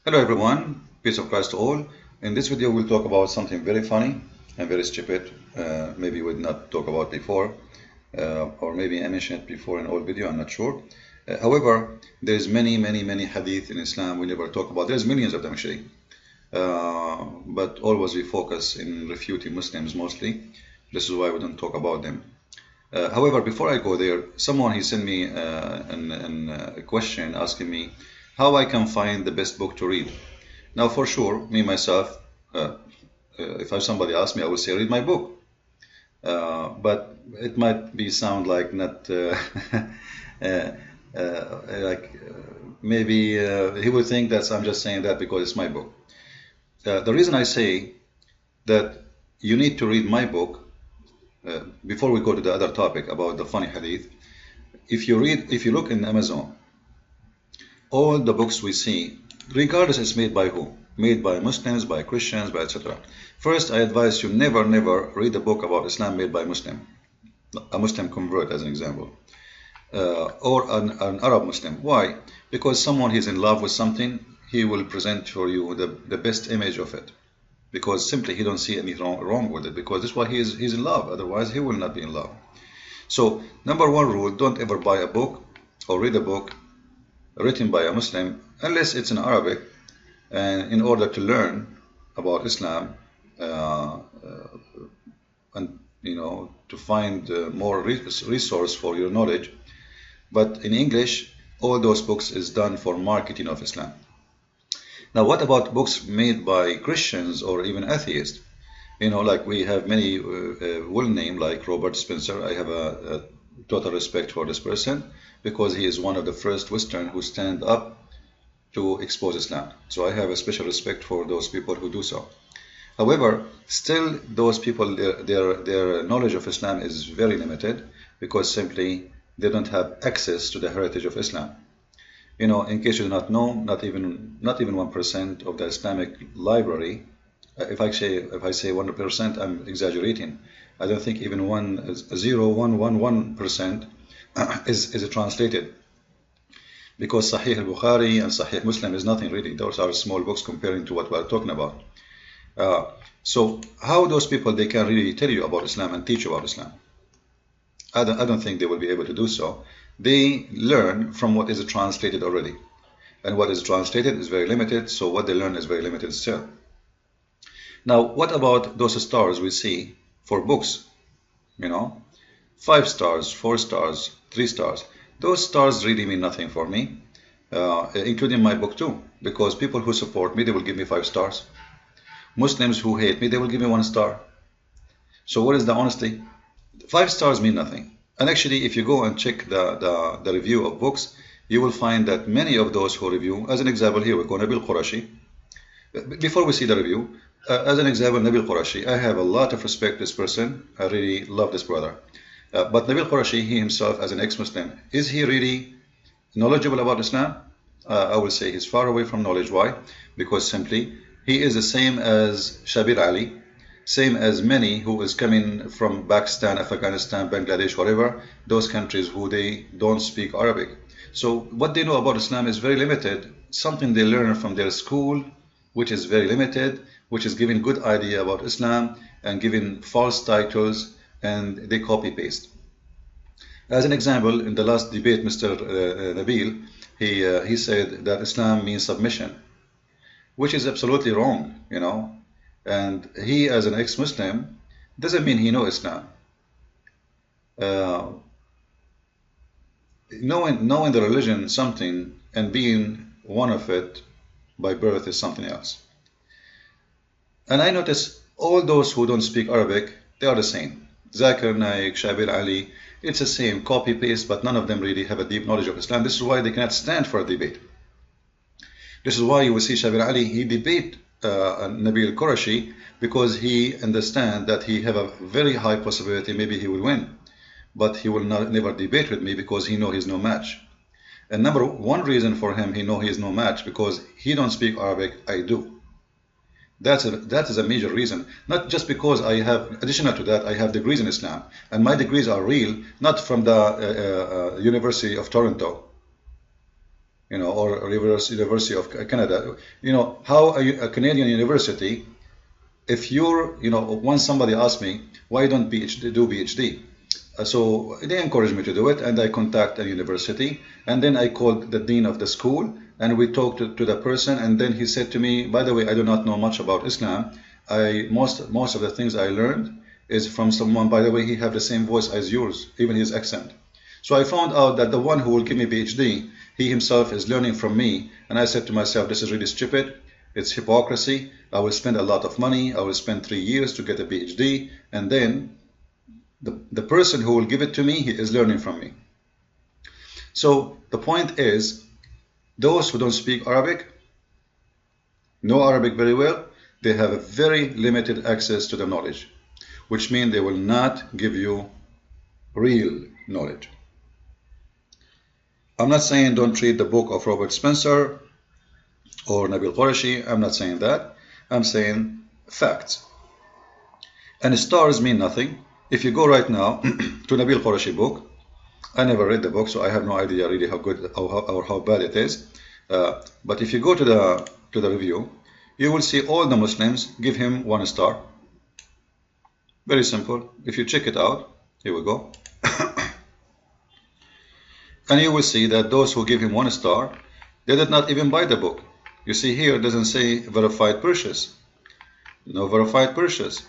Hello everyone, peace of Christ to all. In this video we'll talk about something very funny and very stupid. Maybe we did not talk about before, or maybe I mentioned it before in all video, I'm not sure. However, there's many hadith in Islam we never talk about. There's millions of them actually. But always we focus in refuting Muslims mostly. This is why we don't talk about them. However, before I go there, someone he sent me a question asking me how I can find the best book to read. Now, for sure, me myself, if somebody asks me, I will say read my book. But it might be sound like not maybe he would think that I'm just saying that because it's my book. The reason I say that you need to read my book before we go to the other topic about the funny hadith, if you look in Amazon, all the books we see, regardless it's made by who, made by Muslims, by Christians, by etc. First, I advise you never read a book about Islam made by a Muslim convert as an example, or an Arab Muslim. Why? Because someone he's in love with something, he will present for you the best image of it, because simply he don't see anything wrong with it, because this is why he's in love, otherwise he will not be in love. So number one rule, don't ever buy a book or read a book written by a Muslim unless it's in Arabic, and in order to learn about Islam and to find more resource for your knowledge. But in English, all those books is done for marketing of Islam. Now, what about books made by Christians or even atheists? Like we have many well-named, like Robert Spencer. I have a total respect for this person because he is one of the first Western who stand up to expose Islam. So I have a special respect for those people who do so. However, still those people, their knowledge of Islam is very limited because simply they don't have access to the heritage of Islam. In case you do not know, not even 1% of the Islamic library. If I say 100%, I'm exaggerating. I don't think even 0.111% is translated, because Sahih al-Bukhari and Sahih Muslim is nothing really. Those are small books comparing to what we are talking about. So how those people, they can really tell you about Islam and teach you about Islam? I don't think they will be able to do so. They learn from what is translated already, and what is translated is very limited, so what they learn is very limited still. Now, what about those stars we see for books? 5 stars, 4 stars, 3 stars. Those stars really mean nothing for me, including my book too, because people who support me, they will give me 5 stars. Muslims who hate me, they will give me 1 star. So what is the honesty? 5 stars mean nothing. And actually, if you go and check the review of books, you will find that many of those who review, as an example here, we go Nabil Qurashi. Before we see the review, as an example, Nabil Qurashi, I have a lot of respect for this person. I really love this brother. But Nabil Qurashi, he himself, as an ex-Muslim, is he really knowledgeable about Islam? I will say he's far away from knowledge. Why? Because simply, he is the same as Shabir Ali, same as many who is coming from Pakistan, Afghanistan, Bangladesh, whatever, those countries who they don't speak Arabic. So what they know about Islam is very limited, something they learn from their school, which is very limited, which is giving good idea about Islam and giving false titles, and they copy paste. As an example, in the last debate, Mr. Nabil, he said that Islam means submission, which is absolutely wrong, and he, as an ex-Muslim, doesn't mean he knows Islam. Knowing the religion something and being one of it by birth is something else. And I notice all those who don't speak Arabic, they are the same. Zakir Naik, Shabir Ali, it's the same, copy paste, but none of them really have a deep knowledge of Islam. This is why they cannot stand for a debate. This is why you will see Shabir Ali, he debate Nabil Qurashi, because he understands that he have a very high possibility maybe he will win, but he will never debate with me because he know he's no match. And number one reason for him, he know he is no match, because he don't speak Arabic, I do. That is a major reason. Not just because I have, additional to that, I have degrees in Islam, and my degrees are real, not from the University of Toronto. or University of Canada. How a Canadian university, if once somebody asked me, why don't do PhD? So they encouraged me to do it, and I contacted a university, and then I called the dean of the school, and we talked to the person, and then he said to me, by the way, I do not know much about Islam. Most of the things I learned is from someone, by the way, he have the same voice as yours, even his accent. So I found out that the one who will give me PhD, he himself is learning from me, and I said to myself, this is really stupid. It's hypocrisy. I will spend a lot of money. I will spend 3 years to get a PhD, and then the person who will give it to me, he is learning from me. So the point is, those who don't speak Arabic, know Arabic very well, they have a very limited access to the knowledge, which means they will not give you real knowledge. I'm not saying don't read the book of Robert Spencer or Nabil Qureshi. I'm not saying that. I'm saying facts. And stars mean nothing. If you go right now to Nabil Qureshi book, I never read the book, so I have no idea really how good or how bad it is. But if you go to the review, you will see all the Muslims give him 1 star. Very simple. If you check it out, here we go. And you will see that those who give him 1 star, they did not even buy the book. You see here, it doesn't say verified purchase. No verified purchase.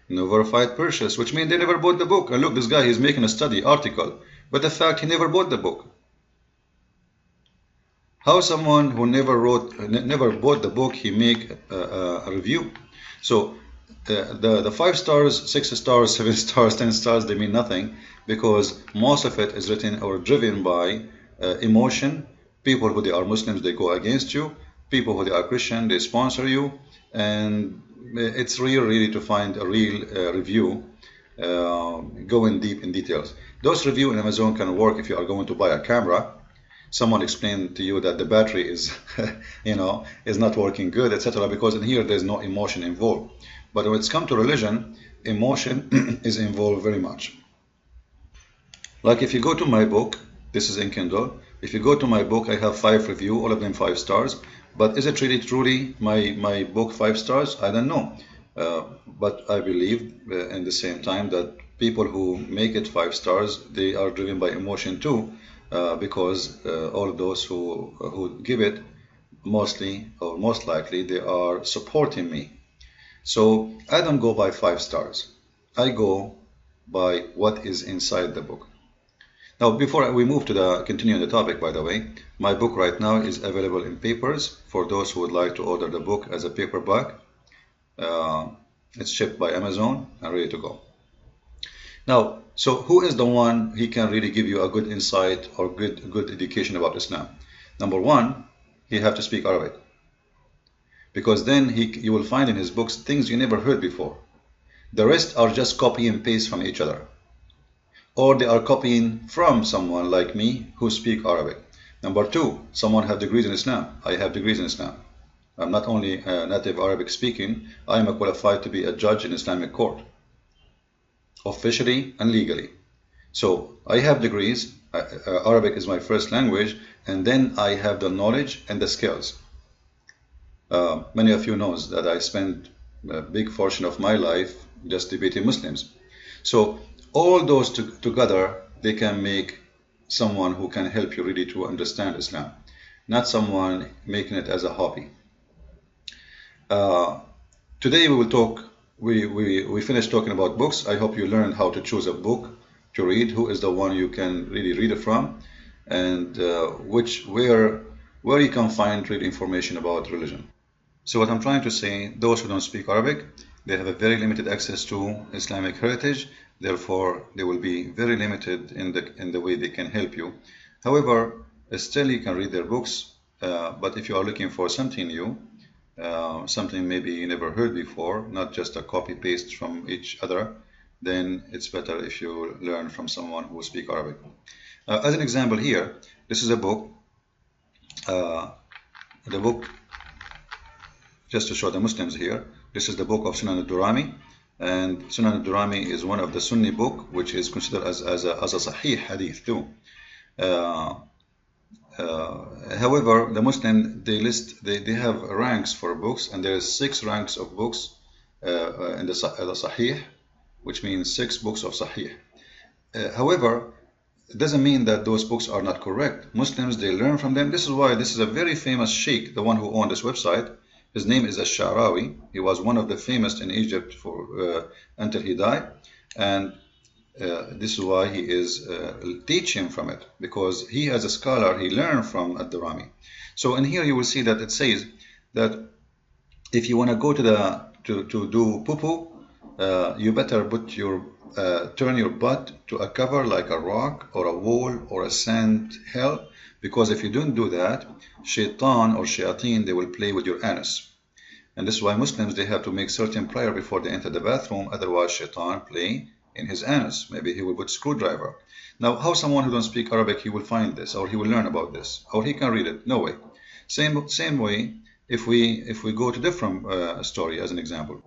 No verified purchase, which means they never bought the book. And look, this guy, he's making a study article, but the fact he never bought the book. How someone who never bought the book, he make a review? So the 5 stars, 6 stars, 7 stars, 10 stars, they mean nothing, because most of it is written or driven by emotion. People who they are Muslims, they go against you. People who they are Christian, they sponsor you. And it's really to find a real review going deep in details. Those reviews in Amazon can work if you are going to buy a camera. Someone explained to you that the battery is is not working good, etc., because in here there's no emotion involved. But when it's come to religion, emotion is involved very much. Like if you go to my book, this is in Kindle. If you go to my book, I have 5 reviews, all of them 5 stars. But is it really truly my book 5 stars? I don't know. But I believe in the same time that people who make it 5 stars, they are driven by emotion too, because all those who give it, mostly or most likely, they are supporting me. So I don't go by 5 stars. I go by what is inside the book. Now, before we move to continuing the topic, by the way, my book right now is available in papers for those who would like to order the book as a paperback. It's shipped by Amazon and ready to go. Now, so who is the one he can really give you a good insight or good education about Islam? Number one, he have to speak Arabic, because then you will find in his books things you never heard before. The rest are just copy and paste from each other, or they are copying from someone like me who speak Arabic. Number two, someone have degrees in Islam. I have degrees in Islam. I'm not only native Arabic speaking, I am qualified to be a judge in Islamic court, officially and legally. So I have degrees, Arabic is my first language, and then I have the knowledge and the skills. Many of you knows that I spent a big portion of my life just debating Muslims. So all those together, they can make someone who can help you really to understand Islam, not someone making it as a hobby. Today we will talk, we finished talking about books. I hope you learned how to choose a book to read, who is the one you can really read it from, and where you can find real information about religion. So what I'm trying to say, those who don't speak Arabic, they have a very limited access to Islamic heritage. Therefore, they will be very limited in the way they can help you. However, still you can read their books. But if you are looking for something new, something maybe you never heard before, not just a copy paste from each other, then it's better if you learn from someone who speaks Arabic. As an example here, this is a book. The book, just to show the Muslims here, this is the book of Sunan al-Durami, and Sunan al-Durami is one of the Sunni book which is considered as a Sahih Hadith too. However, the Muslim, they have ranks for books, and there is 6 ranks of books in the Sahih, which means 6 books of Sahih. However, it doesn't mean that those books are not correct. Muslims, they learn from them. This is why this is a very famous sheikh, the one who owned this website. His name is Ash-Sha'rawi. He was one of the famous in Egypt until he died. And this is why he is teaching from it, because he, as a scholar, he learned from Ad-Darami. So in here you will see that it says that if you want to go to do poo-poo, you better put your turn your butt to a cover like a rock or a wall or a sand hill, because if you don't do that, shaitan or shayateen, they will play with your anus. And this is why Muslims, they have to make certain prayer before they enter the bathroom, otherwise shaitan play in his anus. Maybe he will put screwdriver. Now, how someone who don't speak Arabic, he will find this, or he will learn about this, or he can read it? No way. Same way if we go to different story as an example.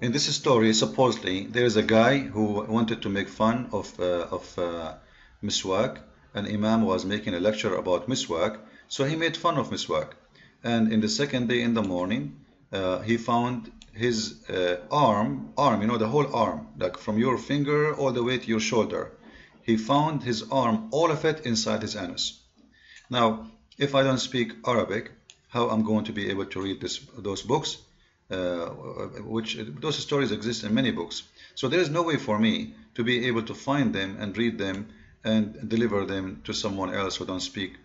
In this story, supposedly, there is a guy who wanted to make fun of miswak. An imam was making a lecture about miswak, so he made fun of miswak. And in the second day in the morning, he found his arm, you know, the whole arm, like from your finger all the way to your shoulder. He found his arm, all of it inside his anus. Now, if I don't speak Arabic, how I'm going to be able to read those books? Those stories exist in many books. So there is no way for me to be able to find them and read them and deliver them to someone else who don't speak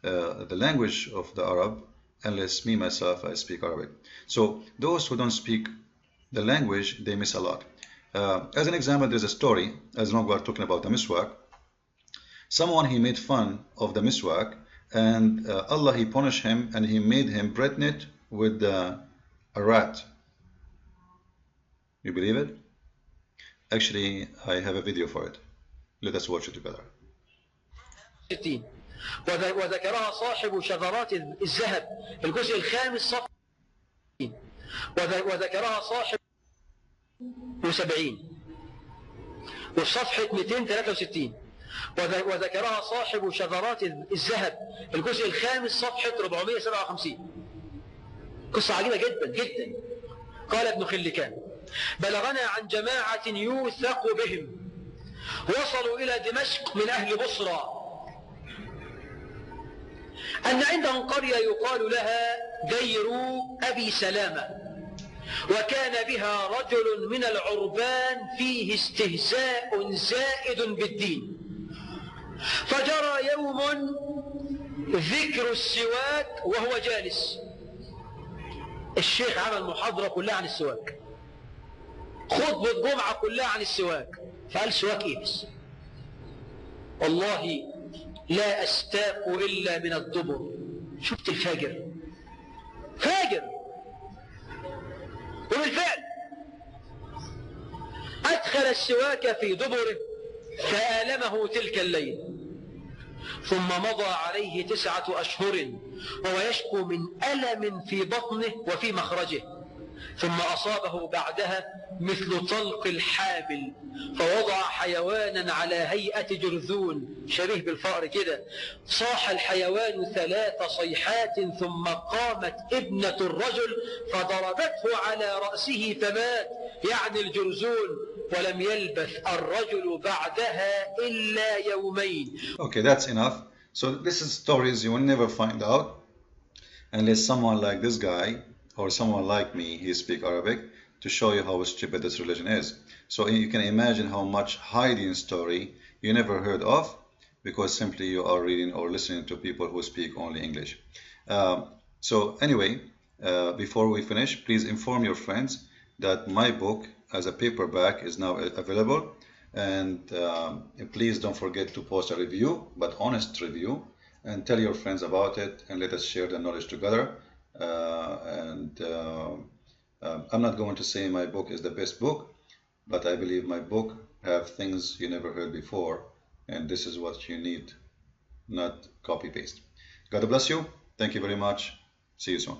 the language of the Arab, unless me myself, I speak Arabic. So those who don't speak the language, they miss a lot. As an example, there's a story, as long as we're talking about the miswak. Someone, he made fun of the miswak, and Allah, he punished him, and he made him pregnant with a rat. You believe it? Actually, I have a video for it. Let us watch it together. وذكرها صاحب شذرات الذهب الجزء الخامس صفحة، وذكرها صاحب 70 وفي صفحة 263، وذكرها صاحب شذرات الذهب الجزء الخامس صفحة 457. قصة عجيبة جدا جدا. قال ابن خلكان: بلغنا عن جماعة يوثق بهم وصلوا إلى دمشق من أهل بصرى أن عندهم قرية يقال لها دير أبي سلامة، وكان بها رجل من العربان فيه استهزاء زائد بالدين. فجرى يوم ذكر السواك وهو جالس. الشيخ عمل محاضرة كلها عن السواك، خطبة جمعة كلها عن السواك، فقال سواك إيه بس؟ والله لا أستاق إلا من الدبر. شفت الفاجر؟ فاجر. وبالفعل أدخل السواك في دبره فآلمه تلك الليل، ثم مضى عليه 9 أشهر وهو يشكو من ألم في بطنه وفي مخرجه، ثم أصابه بعدها مثل طلق الحابل، فوضع حيوانا على هيئة جرذون شبيه بالفأر كده. صاح الحيوان 3 صيحات، ثم قامت ابنة الرجل فضربته على رأسه فمات، يعني الجرذون، ولم يلبث الرجل بعدها إلا يومين. Okay, that's enough. So this is stories you will never find out unless someone like this guy or someone like me, he speak Arabic, to show you how stupid this religion is. So you can imagine how much hiding story you never heard of, because simply you are reading or listening to people who speak only English. So anyway, before we finish, please inform your friends that my book as a paperback is now available, and please don't forget to post a review, but honest review, and tell your friends about it, and let us share the knowledge together. I'm not going to say my book is the best book, but I believe my book have things you never heard before, and this is what you need, not copy paste. God bless you. Thank you very much. See you soon.